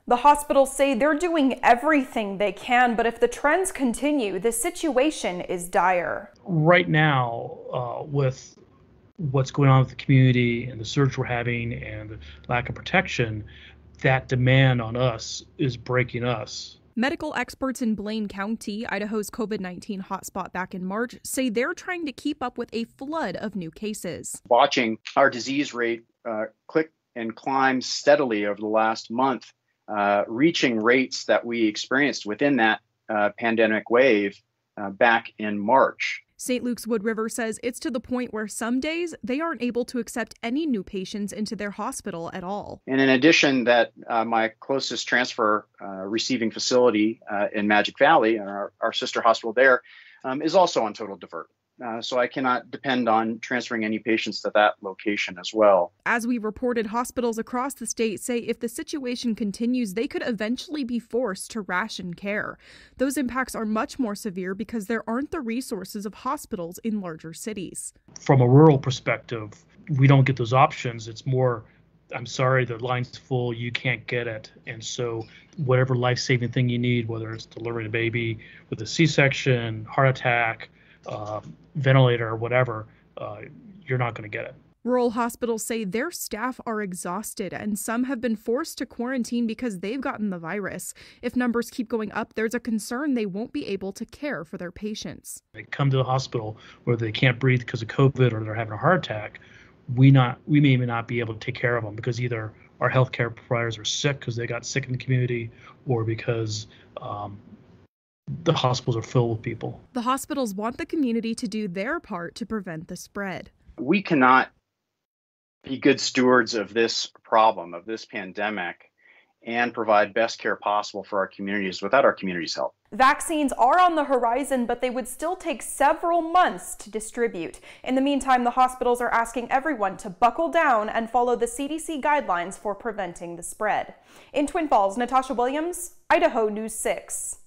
The hospitals say they're doing everything they can, but if the trends continue, the situation is dire. Right now, with what's going on with the community and the surge we're having and the lack of protection, that demand on us is breaking us. Medical experts in Blaine County, Idaho's COVID-19 hotspot back in March, say they're trying to keep up with a flood of new cases. Watching our disease rate click and climb steadily over the last month, reaching rates that we experienced within that pandemic wave back in March. St. Luke's Wood River says it's to the point where some days they aren't able to accept any new patients into their hospital at all. And in addition, that my closest transfer receiving facility in Magic Valley, our sister hospital there, is also on total divert. So I cannot depend on transferring any patients to that location as well. As we reported, hospitals across the state say if the situation continues, they could eventually be forced to ration care. Those impacts are much more severe because there aren't the resources of hospitals in larger cities. From a rural perspective, we don't get those options. It's more, I'm sorry, the line's full, you can't get it. And so whatever life-saving thing you need, whether it's delivering a baby with a C-section, heart attack, ventilator or whatever, you're not going to get it. Rural hospitals say their staff are exhausted and some have been forced to quarantine because they've gotten the virus. If numbers keep going up, there's a concern they won't be able to care for their patients. They come to the hospital where they can't breathe because of COVID or they're having a heart attack. We may even not be able to take care of them because either our healthcare providers are sick because they got sick in the community or because the hospitals are filled with people. The hospitals want the community to do their part to prevent the spread. We cannot be good stewards of this problem, of this pandemic, and provide best care possible for our communities without our community's help. Vaccines are on the horizon, but they would still take several months to distribute. In the meantime, the hospitals are asking everyone to buckle down and follow the CDC guidelines for preventing the spread. In Twin Falls, Natasha Williams, Idaho News 6.